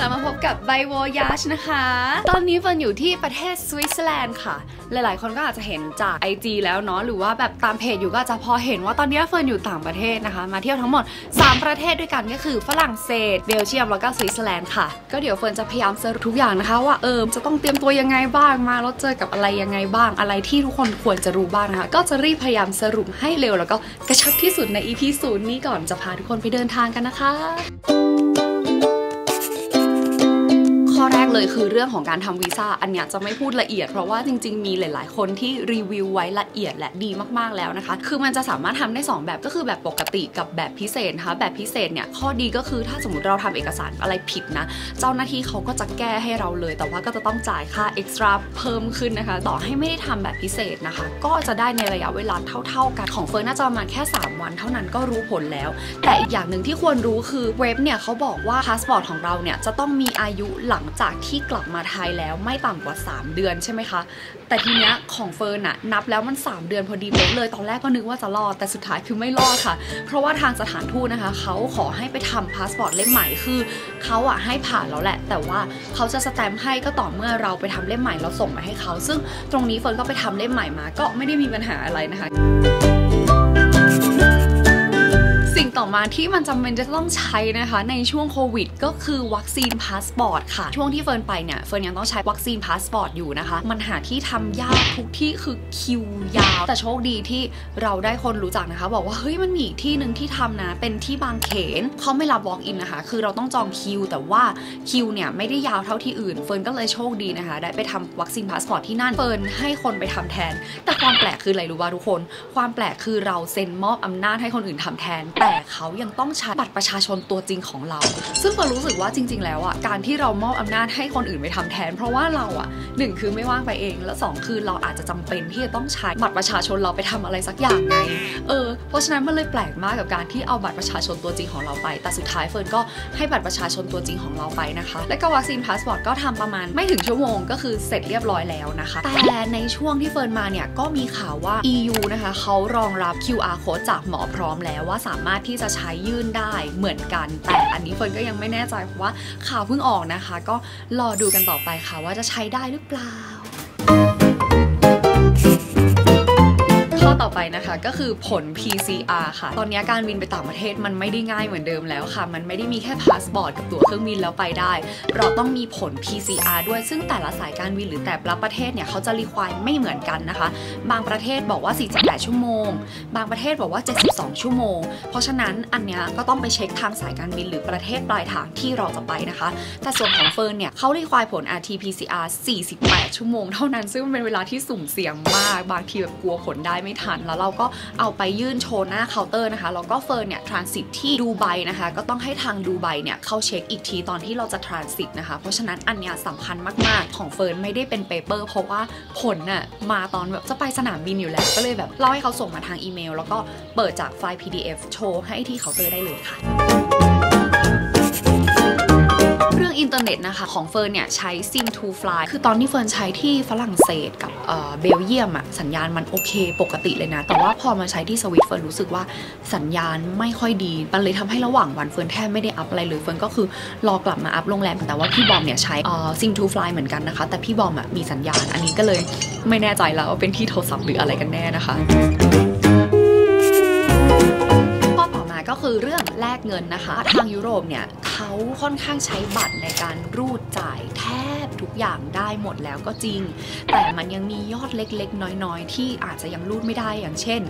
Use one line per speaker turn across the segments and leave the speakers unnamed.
ค่ะมาพบกับไบโวยาชนะคะตอนนี้เฟิร์นอยู่ที่ประเทศสวิตเซอร์แลนด์ค่ะหลายๆคนก็อาจจะเห็นจาก IG แล้วเนาะหรือว่าแบบตามเพจอยู่ก็อาจจะพอเห็นว่าตอนนี้เฟิร์นอยู่ต่างประเทศนะคะมาเที่ยวทั้งหมด3ประเทศด้วยกันก็คือฝรั่งเศสเบลเยียมแล้วก็สวิตเซอร์แลนด์ค่ะก็เดี๋ยวเฟิร์นจะพยายามสรุปทุกอย่างนะคะว่าจะต้องเตรียมตัวยังไงบ้างมาแล้วเจอกับอะไรยังไงบ้างอะไรที่ทุกคนควรจะรู้บ้างนะคะก็จะรีบพยายามสรุปให้เร็วแล้วก็กระชับที่สุดใน EP 0นี้ก่อนจะพาทุกคนไปเดินทางกันนะคะข้อแรกเลยคือเรื่องของการทำวีซ่าอันเนี้ยจะไม่พูดละเอียดเพราะว่าจริงๆมีหลายๆคนที่รีวิวไว้ละเอียดและดีมากๆแล้วนะคะคือมันจะสามารถทำได้2แบบก็คือแบบปกติกับแบบพิเศษนะคะแบบพิเศษเนี่ยข้อดีก็คือถ้าสมมติเราทำเอกสารอะไรผิดนะเจ้าหน้าที่เขาก็จะแก้ให้เราเลยแต่ว่าก็จะต้องจ่ายค่าเอ็กซ์ตร้าเพิ่มขึ้นนะคะต่อให้ไม่ได้ทำแบบพิเศษนะคะก็จะได้ในระยะเวลาเท่าๆกันของเฟิร์นน่าจะประมาณแค่3วันเท่านั้นก็รู้ผลแล้วแต่อีกอย่างหนึ่งที่ควรรู้คือเว็บเนี่ยเขาบอกว่าพาสปอร์ตของเราเนี่ยจะต้องมีอายุหลังจากที่กลับมาไทยแล้วไม่ต่ำกว่า3เดือนใช่ไหมคะแต่ทีเนี้ยของเฟิร์นอะนับแล้วมัน3เดือนพอดีเลยตอนแรกก็นึกว่าจะรอดแต่สุดท้ายคือไม่รอดค่ะเพราะว่าทางสถานทูตนะคะเขาขอให้ไปทำพาสปอร์ตเล่มใหม่คือเขาอะให้ผ่านแล้วแหละแต่ว่าเขาจะสแตมป์ให้ก็ต่อเมื่อเราไปทำเล่มใหม่เราส่งมาให้เขาซึ่งตรงนี้เฟิร์นก็ไปทำเล่มใหม่มาก็ไม่ได้มีปัญหาอะไรนะคะสิ่งต่อมาที่มันจำเป็นจะต้องใช้นะคะในช่วงโควิดก็คือวัคซีนพาสปอร์ตค่ะช่วงที่เฟิร์นไปเนี่ยเฟิร์นยังต้องใช้วัคซีนพาสปอร์ตอยู่นะคะมันหาที่ทำยากทุกที่คือคิวยาวแต่โชคดีที่เราได้คนรู้จักนะคะบอกว่าเฮ้ยมันมีอีกที่หนึ่งที่ทำนะเป็นที่บางเขนเขาไม่รับ walk in นะคะคือเราต้องจองคิวแต่ว่าคิวเนี่ยไม่ได้ยาวเท่าที่อื่นเฟิร์นก็เลยโชคดีนะคะได้ไปทำวัคซีนพาสปอร์ตที่นั่นเฟิร์นให้คนไปทำแทนแต่ความแปลกคืออะไรรู้ป่ะทุกคนความแปลกคือเราเซ็นมอบอำนาจให้คนอื่นทำแทนแต่เขายังต้องใช้บัตรประชาชนตัวจริงของเราซึ่งเฟิร์นรู้สึกว่าจริงๆแล้วอ่ะการที่เรามอบอำนาจให้คนอื่นไปทำแทนเพราะว่าเราอ่ะ1คือไม่ว่างไปเองและ2คือเราอาจจะจำเป็นที่จะต้องใช้บัตรประชาชนเราไปทำอะไรสักอย่างไงเพราะฉะนั้นมันเลยแปลกมากกับการที่เอาบัตรประชาชนตัวจริงของเราไปแต่สุดท้ายเฟิร์นก็ให้บัตรประชาชนตัวจริงของเราไปนะคะและก็วัคซีนพาสปอร์ตก็ทำประมาณไม่ถึงชั่วโมงก็คือเสร็จเรียบร้อยแล้วนะคะแต่ในช่วงที่เฟิร์นมาเนี่ยก็มีข่าวว่า EU นะคะเขารองรับ QR code จากหมอพร้อมแล้วว่าสามารถที่จะใช้ยื่นได้เหมือนกันแต่อันนี้เฟิร์นก็ยังไม่แน่ใจเพราะว่าข่าวเพิ่งออกนะคะก็รอดูกันต่อไปค่ะว่าจะใช้ได้หรือเปล่าข้อต่อไปนะคะก็คือผล PCR ค่ะตอนนี้การบินไปต่างประเทศมันไม่ได้ง่ายเหมือนเดิมแล้วค่ะมันไม่ได้มีแค่พาสปอร์ตกับตั๋วเครื่องบินแล้วไปได้เราต้องมีผล PCR ด้วยซึ่งแต่ละสายการบินหรือแต่ละประเทศเนี่ยเขาจะรีควายไม่เหมือนกันนะคะบางประเทศบอกว่า48ชั่วโมงบางประเทศบอกว่า72ชั่วโมงเพราะฉะนั้นอันเนี้ยก็ต้องไปเช็คทางสายการบินหรือประเทศปลายทางที่เราจะไปนะคะแต่ส่วนของเฟิร์นเนี่ยเขารีควายผล RT-PCR 48ชั่วโมงเท่านั้นซึ่งมันเป็นเวลาที่สุ่มเสี่ยงมากบางทีแบบกลัวผลได้ไม่ทันแล้วเราก็เอาไปยื่นโชว์หน้าเคาน์เตอร์นะคะแล้วก็เฟิร์นเนี่ยทรานสิตที่ดูไบนะคะก็ต้องให้ทางดูไบเนี่ยเขาเช็คอีกทีตอนที่เราจะทรานสิตนะคะเพราะฉะนั้นอันเนี้ยสำคัญมากๆของเฟิร์นไม่ได้เป็นเปเปอร์เพราะว่าผลน่ะมาตอนแบบจะไปสนามบินอยู่แล้วก็เลยแบบเล่าให้เขาส่งมาทางอีเมลแล้วก็เปิดจากไฟล์ PDF โชว์ให้ที่เคาน์เตอร์ได้เลยค่ะเรื่องอินเทอร์เน็ตนะคะของเฟิร์นเนี่ยใช้ Sim2Fly คือตอนที่เฟิร์นใช้ที่ฝรั่งเศสกับเบลเยียมอะสัญญาณมันโอเคปกติเลยนะแต่ว่าพอมาใช้ที่สวิตเฟิร์นรู้สึกว่าสัญญาณไม่ค่อยดีมันเลยทำให้ระหว่างวันเฟิร์นแทบไม่ได้อัพอะไรเลยเฟิร์นก็คือรอกลับมาอัพโรงแรมแต่ว่าพี่บอมเนี่ยใช้ Sim2Fly เหมือนกันนะคะแต่พี่บอมอะมีสัญญาณอันนี้ก็เลยไม่แน่ใจแล้วว่าเป็นที่โทรศัพท์หรืออะไรกันแน่นะคะก็คือเรื่องแลกเงินนะคะทางยุโรปเนี่ยเขาค่อนข้างใช้บัตรในการรูดจ่ายแทบทุกอย่างได้หมดแล้วก็จริงแต่มันยังมียอดเล็กๆน้อยๆที่อาจจะยังรูดไม่ได้อย่างเช่น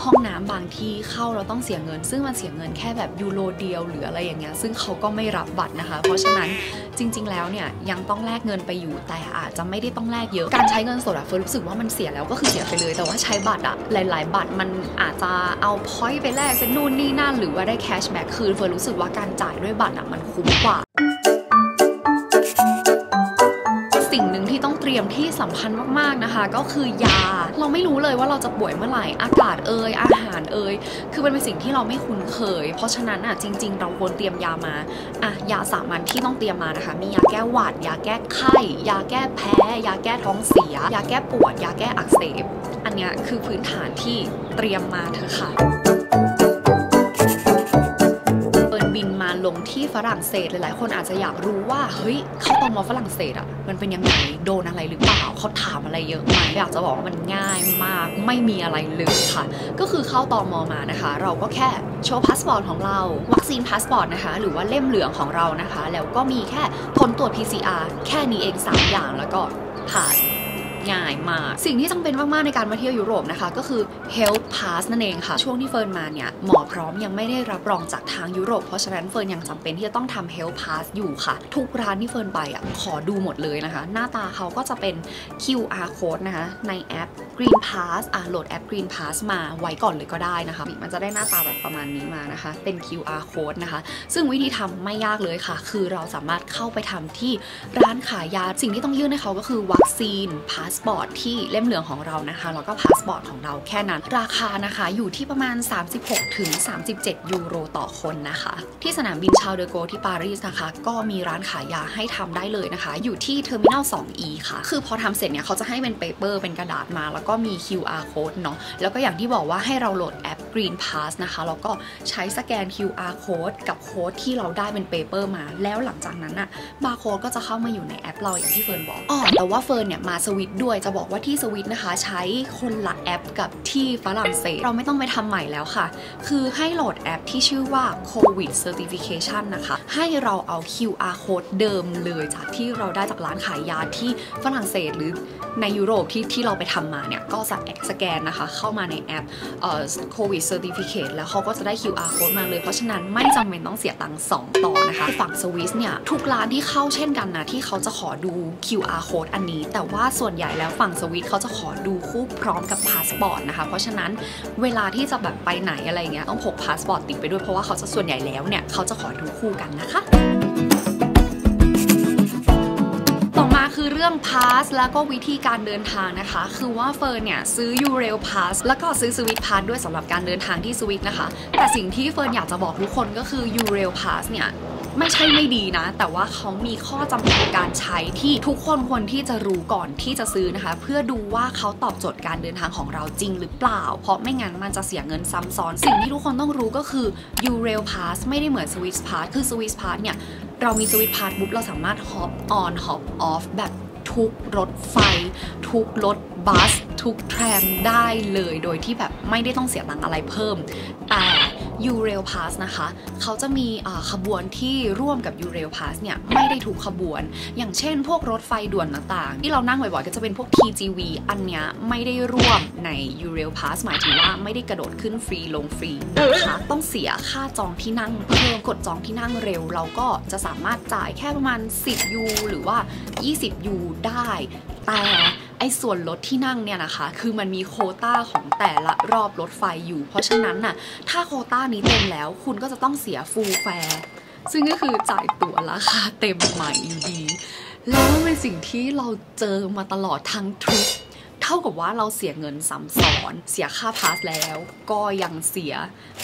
ห้องน้ำบางที่เข้าเราต้องเสียเงินซึ่งมันเสียเงินแค่แบบยูโรเดียวหรืออะไรอย่างเงี้ยซึ่งเขาก็ไม่รับบัตรนะคะเพราะฉะนั้นจริงๆแล้วเนี่ยยังต้องแลกเงินไปอยู่แต่อาจจะไม่ได้ต้องแลกเยอะการใช้เงินสดอะเฟิร์นรู้สึกว่ามันเสียแล้วก็คือเสียไปเลยแต่ว่าใช้บัตรอะหลายๆบัตรมันอาจจะเอาพอยต์ไปแลกเป็นนู่นนี่นั่นหรือว่าได้แคชแบ็กคืนเฟิร์นรู้สึกว่าการจ่ายด้วยบัตรอะมันคุ้มกว่าสิ่งหนึ่งที่ต้องเตรียมที่สำคัญมากๆนะคะก็คือยาเราไม่รู้เลยว่าเราจะป่วยเมื่อไหร่อากาศอาหารคือมันเป็นสิ่งที่เราไม่คุ้นเคยเพราะฉะนั้นจริงๆเราควรเตรียมยามายาสามัญที่ต้องเตรียมมานะคะมียาแก้หวัดยาแก้ไข้ยาแก้แพ้ยาแก้ท้องเสียยาแก้ปวดยาแก้อักเสบอันนี้คือพื้นฐานที่เตรียมมาเถอะค่ะบินมาลงท ที่ฝรั่งเศสหลายๆคนอาจจะอยากรู้ว่าเฮ้ยเข้าตม.ฝรั่งเศสมันเป็นยังไงโดนอะไรหรือเปล่าเขาถามอะไรเยอะไหมอยากจะบอกว่ามันง่ายมากไม่มีอะไรเลยค่ะก็คือเข้าตม.มานะคะเราก็แค่โชว์พาสปอร์ตของเราวัคซีนพาสปอร์ตนะคะหรือว่าเล่มเหลืองของเรานะคะแล้วก็มีแค่ผลตรวจ PCR แค่นี้เอง3อย่างแล้วก็ผ่านง่ายมากสิ่งที่จำเป็นมากๆในการมาเที่ยวยุโรปนะคะก็คือ Health Pass นั่นเองค่ะช่วงที่เฟิร์นมาเนี่ยหมอพร้อมยังไม่ได้รับรองจากทางยุโรปเพราะฉะนั้นเฟิร์นยังจำเป็นที่จะต้องทำ Health Pass อยู่ค่ะทุกร้านที่เฟิร์นไปขอดูหมดเลยนะคะหน้าตาเขาก็จะเป็น QR code นะคะในแอป Green Pass โหลดแอป Green Pass มาไว้ก่อนเลยก็ได้นะคะมันจะได้หน้าตาแบบประมาณนี้มานะคะเป็น QR code นะคะซึ่งวิธีทำไม่ยากเลยค่ะคือเราสามารถเข้าไปทำที่ร้านขายยาสิ่งที่ต้องยื่นให้เขาก็คือวัคซีนพาสปอร์ตที่เล่มเหลืองของเรานะคะแล้วก็พาสปอร์ตของเราแค่นั้นราคานะคะอยู่ที่ประมาณ36ถึง37ยูโรต่อคนนะคะที่สนามบินชาร์ล เดอ โกลที่ปารีสนะคะก็มีร้านขายยาให้ทำได้เลยนะคะอยู่ที่เทอร์มินอล 2E ค่ะคือพอทำเสร็จเนี่ยเขาจะให้เป็นเปเปอร์เป็นกระดาษมาแล้วก็มี QR code เนาะแล้วก็อย่างที่บอกว่าให้เราโหลดแอป Green Pass นะคะแล้วก็ใช้สแกน QR code กับโค้ดที่เราได้เป็นเปเปอร์มาแล้วหลังจากนั้นน่ะบาร์โค้ดก็จะเข้ามาอยู่ในแอปเราอย่างที่เฟิร์นบอกแต่ว่าเฟิร์นเนี่ยมาสวิตด้วยจะบอกว่าที่สวิตนะคะใช้คนละแอปกับที่ฝรั่งเศสเราไม่ต้องไปทำใหม่แล้วค่ะคือให้โหลดแอปที่ชื่อว่า COVID Certification นะคะให้เราเอา QR code เดิมเลยจากที่เราได้จากร้านขายยาที่ฝรั่งเศสหรือในยุโรปที่เราไปทำมาเนี่ยก็สแกนนะคะเข้ามาในแอปCOVID Certificate แล้วเขาก็จะได้ QR code มาเลยเพราะฉะนั้นไม่จำเป็นต้องเสียตังค์2ต่อนะคะฝั่งสวิสเนี่ยทุกร้านที่เข้าเช่นกันนะที่เขาจะขอดู QR code อันนี้แต่ว่าส่วนใหญ่แล้วฝั่งสวิสเขาจะขอดูคู่พร้อมกับพาสปอร์ตนะคะเพราะฉะนั้นเวลาที่จะแบบไปไหนอะไรเงี้ยต้องพกพาสปอร์ตติดไปด้วยเพราะว่าเขาจะส่วนใหญ่แล้วเนี่ยเขาจะขอดูคู่กันนะคะต่อมาคือเรื่องพาสแล้วก็วิธีการเดินทางนะคะคือว่าเฟิร์นเนี่ยซื้อยูเรลพาสแล้วก็ซื้อสวิสพาสด้วยสำหรับการเดินทางที่สวิสนะคะแต่สิ่งที่เฟิร์นอยากจะบอกทุกคนก็คือยูเรลพาสเนี่ยไม่ใช่ไม่ดีนะแต่ว่าเขามีข้อจำกัดการใช้ที่ทุกคนควรที่จะรู้ก่อนที่จะซื้อนะคะเพื่อดูว่าเขาตอบโจทย์การเดินทางของเราจริงหรือเปล่าเพราะไม่งั้นมันจะเสียเงินซ้ำซ้อนสิ่งที่ทุกคนต้องรู้ก็คือ Eurail Pass ไม่ได้เหมือน Swiss Pass คือ Swiss Pass เนี่ยเรามี Swiss Pass ปุ๊บเราสามารถ hop on hop off แบบทุกรถไฟทุกรถบัสทุกแทรมได้เลยโดยที่แบบไม่ได้ต้องเสียตังค์อะไรเพิ่มแต่ Eurail Pass นะคะเขาจะมีขบวนที่ร่วมกับ Eurail Pass เนี่ยไม่ได้ทุกขบวนอย่างเช่นพวกรถไฟด่วนต่างๆที่เรานั่งบ่อยๆก็จะเป็นพวก TGV อันเนี้ยไม่ได้ร่วมใน Eurail Pass หมายถึงว่าไม่ได้กระโดดขึ้นฟรีลงฟรีนะคะต้องเสียค่าจองที่นั่งเพิ่มกดจองที่นั่งเร็วเราก็จะสามารถจ่ายแค่ประมาณ10 ยูหรือว่า20 ยูได้แต่ไอ้ส่วนลดที่นั่งเนี่ยนะคะคือมันมีโควต้าของแต่ละรอบรถไฟอยู่เพราะฉะนั้นน่ะถ้าโควต้านี้เต็มแล้วคุณก็จะต้องเสียฟูลแฟร์ซึ่งก็คือจ่ายตั๋วราคาเต็มใหม่อยู่ดีแล้วมันเป็นสิ่งที่เราเจอมาตลอดทั้งทริปเท่ากับว่าเราเสียเงินซ้ำซ้อนเสียค่าพาสแล้วก็ยังเสีย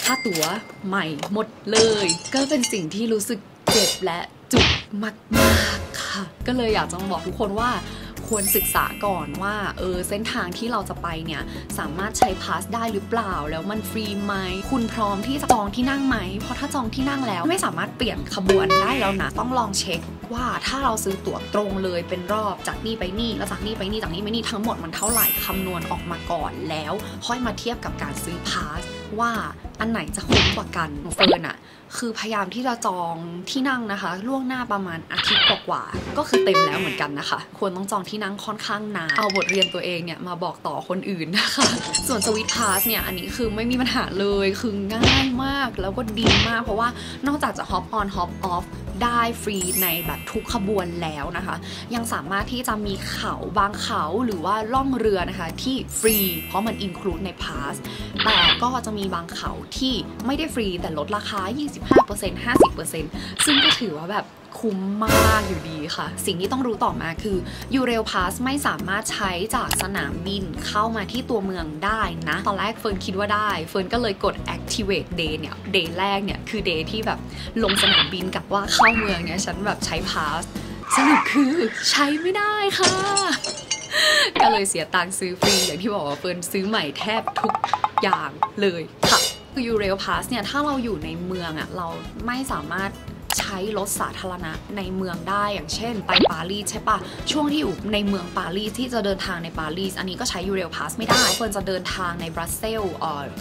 ค่าตั๋วใหม่หมดเลยก็เป็นสิ่งที่รู้สึกเจ็บและจุกมากๆค่ะก็เลยอยากจะบอกทุกคนว่าควรศึกษาก่อนว่าเส้นทางที่เราจะไปเนี่ยสามารถใช้พาสได้หรือเปล่าแล้วมันฟรีไหมคุณพร้อมที่จะจองที่นั่งไหมเพราะถ้าจองที่นั่งแล้วไม่สามารถเปลี่ยนขบวนได้แล้วนะต้องลองเช็คว่าถ้าเราซื้อตั๋วตรงเลยเป็นรอบจากนี่ไปนี่แล้วจากนี่ไปนี่จากนี่ไปนี่ทั้งหมดมันเท่าไหร่คำนวณออกมาก่อนแล้วค่อยมาเทียบกับการซื้อพาสว่าอันไหนจะคุ้มกว่ากันเฟิร์นอะคือพยายามที่จะจองที่นั่งนะคะล่วงหน้าประมาณอาทิตย์กว่าๆก็คือเต็มแล้วเหมือนกันนะคะควรต้องจองที่นั่งค่อนข้างนานเอาบทเรียนตัวเองเนี่ยมาบอกต่อคนอื่นนะคะส่วนสวิสพาสเนี่ยอันนี้คือไม่มีปัญหาเลยคือง่ายมากแล้วก็ดีมากเพราะว่านอกจากจะ hop on hop off ได้ฟรีในแบบทุกขบวนแล้วนะคะยังสามารถที่จะมีเขาบางเขาหรือว่าล่องเรือนะคะที่ฟรีเพราะมันอินคลูดในพาสแต่ก็จะมีบางเขาที่ไม่ได้ฟรีแต่ลดราคา 25% 50% ซึ่งก็ถือว่าแบบคุ้มมากอยู่ดีค่ะสิ่งที่ต้องรู้ต่อมาคือ Eurail Pass ไม่สามารถใช้จากสนามบินเข้ามาที่ตัวเมืองได้นะตอนแรกเฟิร์นคิดว่าได้เฟิร์นก็เลยกด activate day เนี่ย day แรกเนี่ยคือ day ที่แบบลงสนามบินกับว่าเข้าเมืองเนี่ยฉันแบบใช้ Pass สรุปคือใช้ไม่ได้ค่ะก็เลยเสียตังค์ซื้อฟรีอย่างที่บอกว่าเฟิร์นซื้อใหม่แทบทุกอย่างเลยค่ะคือ Eurail Pass เนี่ยถ้าเราอยู่ในเมืองอ่ะเราไม่สามารถ ใช้รถสาธารณะในเมืองได้อย่างเช่นไปปารีสใช่ปะช่วงที่อยู่ในเมืองปารีสที่จะเดินทางในปารีสอันนี้ก็ใช้ยูเรลพาสไม่ได้เฟิร์นจะเดินทางในบรัสเซลส์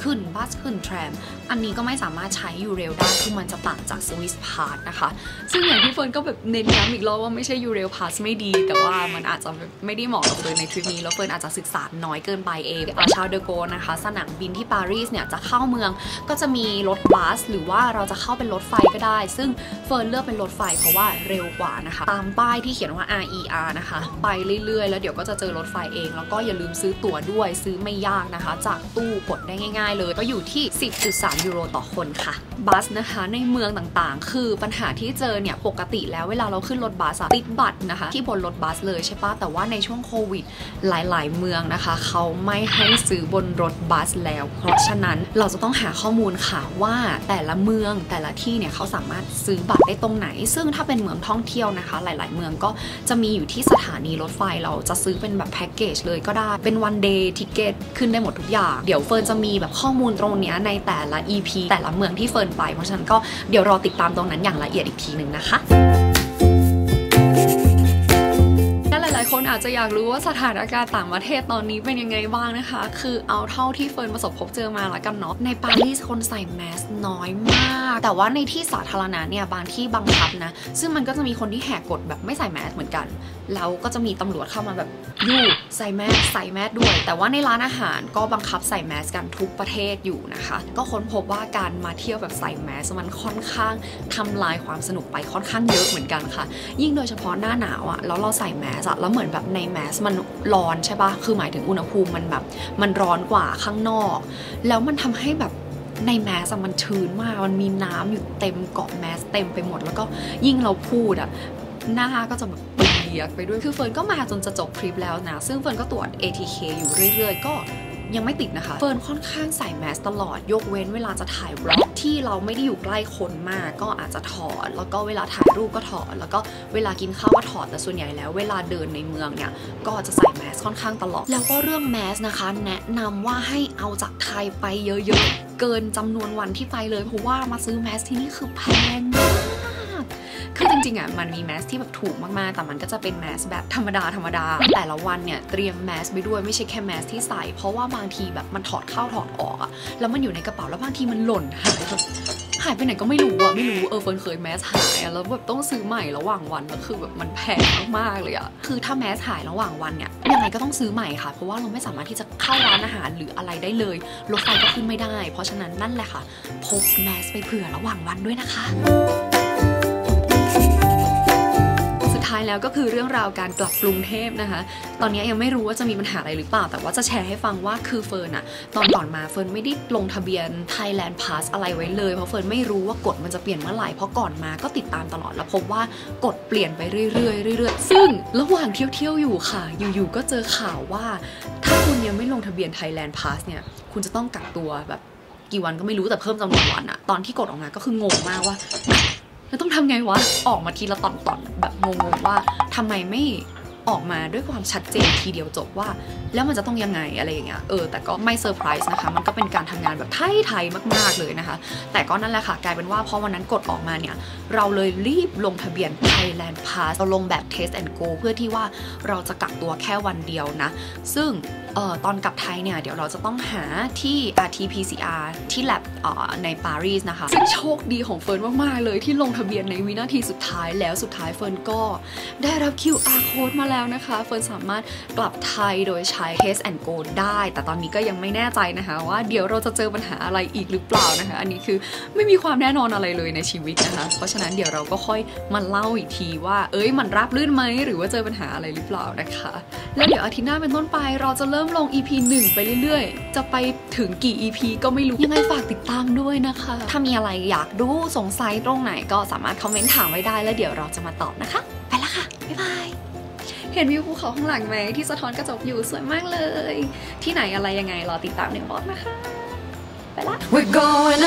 ขึ้นบัสขึ้นแทรมอันนี้ก็ไม่สามารถใช้ยูเรลได้คือมันจะต่างจากสวิสพาสนะคะซึ่งอย่างที่เฟิร์นก็แบบเน้นย้ำอีกรอบว่าไม่ใช่ยูเรลพาสไม่ดีแต่ว่ามันอาจจะไม่ได้เหมาะกับเฟิร์นในทริปนี้แล้วเฟิร์นอาจจะศึกษาน้อยเกินไปเองชาร์ล เดอ โกลนะคะสนามบินที่ปารีสเนี่ยจะเข้าเมืองก็จะมีรถบัสหรือว่าเราจะเข้าเป็นรถไฟก็ได้ซึ่งเฟิร์นเลือกเป็นรถไฟเพราะว่าเร็วกว่านะคะตามป้ายที่เขียนว่า RER นะคะไปเรื่อยๆแล้วเดี๋ยวก็จะเจอรถไฟเองแล้วก็อย่าลืมซื้อตั๋วด้วยซื้อไม่ยากนะคะจากตู้กดได้ง่ายๆเลยก็อยู่ที่ 10.3 ยูโรต่อคนค่ะบัสนะคะในเมืองต่างๆคือปัญหาที่เจอเนี่ยปกติแล้วเวลาเราขึ้นรถบัสติดบัตรนะคะที่บนรถบัสเลยใช่ปะแต่ว่าในช่วงโควิดหลายๆเมืองนะคะเขาไม่ให้ซื้อบนรถบัสแล้วเพราะฉะนั้นเราจะต้องหาข้อมูลค่ะว่าแต่ละเมืองแต่ละที่เนี่ยเขาสามารถซื้อบัตรได้ตรงไหนซึ่งถ้าเป็นเมืองท่องเที่ยวนะคะหลายๆเมืองก็จะมีอยู่ที่สถานีรถไฟเราจะซื้อเป็นแบบแพ็กเกจเลยก็ได้เป็น one day ticket ขึ้นได้หมดทุกอย่างเดี๋ยวเฟิร์นจะมีแบบข้อมูลตรงนี้ในแต่ละ EP แต่ละเมืองที่เฟิร์นไปเพราะฉะนั้นก็เดี๋ยวรอติดตามตรงนั้นอย่างละเอียดอีกทีหนึ่งนะคะหลายคนอาจจะอยากรู้ว่าสถานการณ์ต่างประเทศตอนนี้เป็นยังไงบ้างนะคะคือเอาเท่าที่เฟิร์นประสบพบเจอมาละกันเนาะในปารีสคนใส่แมสน้อยมากแต่ว่าในที่สาธารณะเนี่ยบางที่บังคับนะซึ่งมันก็จะมีคนที่แหกกฎแบบไม่ใส่แมสเหมือนกันแล้วก็จะมีตำรวจเข้ามาแบบยูใส่แมสด้วยแต่ว่าในร้านอาหารก็บังคับใส่แมสกันทุกประเทศอยู่นะคะก็ค้นพบว่าการมาเที่ยวแบบใส่แมสมันค่อนข้างทำลายความสนุกไปค่อนข้างเยอะเหมือนกันค่ะยิ่งโดยเฉพาะหน้าหนาวอะแล้วเราใส่แมสแล้วเหมือนแบบในแมสมันร้อนใช่ปะคือหมายถึงอุณหภูมิมันแบบมันร้อนกว่าข้างนอกแล้วมันทำให้แบบในแมสมันชื้นมากมันมีน้ำอยู่เต็มเกาะแมสเต็มไปหมดแล้วก็ยิ่งเราพูดอะหน้าก็จะแบบเปียกไปด้วยคือเฟิร์นก็มาจนจะจบทริปแล้วนะซึ่งเฟิร์นก็ตรวจ ATK อยู่เรื่อยๆก็ยังไม่ติดนะคะเฟิร์นค่อนข้างใส่แมสตลอดยกเว้นเวลาจะถ่ายบล็อกที่เราไม่ได้อยู่ใกล้คนมากก็อาจจะถอดแล้วก็เวลาถ่ายรูปก็ถอดแล้วก็เวลากินข้าวก็ถอดแต่ส่วนใหญ่แล้วเวลาเดินในเมืองเนี่ยก็จะใส่แมสค่อนข้างตลอดแล้วก็เรื่องแมสนะคะแนะนำว่าให้เอาจากไทยไปเยอะๆเกินจำนวนวันที่ไปเลยเพราะว่ามาซื้อแมสที่นี่คือแพงมากคือจริงๆอ่ะมันมีแมสที่แบบถูกมากๆแต่มันก็จะเป็นแมสแบบธรรมดาแต่ละวันเนี่ยเตรียมแมสไปด้วยไม่ใช่แค่แมสที่ใส่เพราะว่าบางทีแบบมันถอดเข้าถอดออกอ่ะแล้วมันอยู่ในกระเป๋าแล้วบางทีมันหล่นหายไปไหนก็ไม่รู้อ่ะเฟิร์นเคยแมสหายแล้วแบบต้องซื้อใหม่ระหว่างวันแล้วคือแบบมันแพงมากๆเลยอ่ะคือถ้าแมสหายระหว่างวันเนี่ยยังไงก็ต้องซื้อใหม่ค่ะเพราะว่าเราไม่สามารถที่จะเข้าร้านอาหารหรืออะไรได้เลยรถไฟก็ขึ้นไม่ได้เพราะฉะนั้นนั่นแหละค่ะพกแมสไปเผื่อระหว่างวันด้วยนะคะท้ายแล้วก็คือเรื่องราวการกลับกรุงเทพนะคะตอนนี้ยังไม่รู้ว่าจะมีปัญหาอะไรหรือเปล่าแต่ว่าจะแชร์ให้ฟังว่าคือเฟิร์นอะตอนก่อนมาเฟิร์นไม่ได้ลงทะเบียน Thailand Pass อะไรไว้เลยเพราะเฟิร์นไม่รู้ว่ากฎมันจะเปลี่ยนเมื่อไหร่เพราะก่อนมาก็ติดตามตลอดแล้วพบว่ากฎเปลี่ยนไปเรื่อยๆซึ่งระหว่างเที่ยวอยู่ค่ะอยู่ๆก็เจอข่าวว่าถ้าคุณยังไม่ลงทะเบียน Thailand Pass เนี่ยคุณจะต้องกักตัวแบบกี่วันก็ไม่รู้แต่เพิ่มจำนวนวันอะตอนที่กฎออกมาก็คืองงมากว่าแล้วต้องทำไงวะออกมาทีละตอนแบบงงๆว่าทำไมไม่ออกมาด้วยความชัดเจนทีเดียวจบว่าแล้วมันจะต้องยังไงอะไรอย่างเงี้ยแต่ก็ไม่เซอร์ไพรส์นะคะมันก็เป็นการทำงานแบบไทยมากๆเลยนะคะแต่ก็นั่นแหละค่ะกลายเป็นว่าพอวันนั้นกดออกมาเนี่ยเราเลยรีบลงทะเบียน Thailand Pass เราลงแบบ Test and Go เพื่อที่ว่าเราจะกักตัวแค่วันเดียวนะซึ่งตอนกลับไทยเนี่ยเดี๋ยวเราจะต้องหาที่ RT-PCR ที่ lab ในปารีสนะคะซึ่งโชคดีของเฟิร์นมากๆเลยที่ลงทะเบียนในวินาทีสุดท้ายแล้วสุดท้ายเฟิร์นก็ได้รับ QR code มาแล้วนะคะเฟิร์นสามารถกลับไทยโดยใช้ Test and Go ได้แต่ตอนนี้ก็ยังไม่แน่ใจนะคะว่าเดี๋ยวเราจะเจอปัญหาอะไรอีกหรือเปล่านะคะอันนี้คือไม่มีความแน่นอนอะไรเลยในชีวิตนะคะเพราะฉะนั้นเดี๋ยวเราก็ค่อยมาเล่าอีกทีว่ามันราบรื่นไหมหรือว่าเจอปัญหาอะไรหรือเปล่านะคะแล้วเดี๋ยวอาทิตย์หน้าเป็นต้นไปเราจะเริ่มลง EP 1 ไปเรื่อยๆจะไปถึงกี่ EP ก็ไม่รู้ยังไงฝากติดตามด้วยนะคะถ้ามีอะไรอยากรู้สงสัยตรงไหนก็สามารถคอมเมนต์ถามไว้ได้แล้วเดี๋ยวเราจะมาตอบนะคะไปละค่ะบ๊ายบายเห็นวิวภูเขาข้างหลังไหมที่สะท้อนกระจกอยู่สวยมากเลยที่ไหนอะไรยังไงรอติดตามในบล็อกนะคะไปละ We're going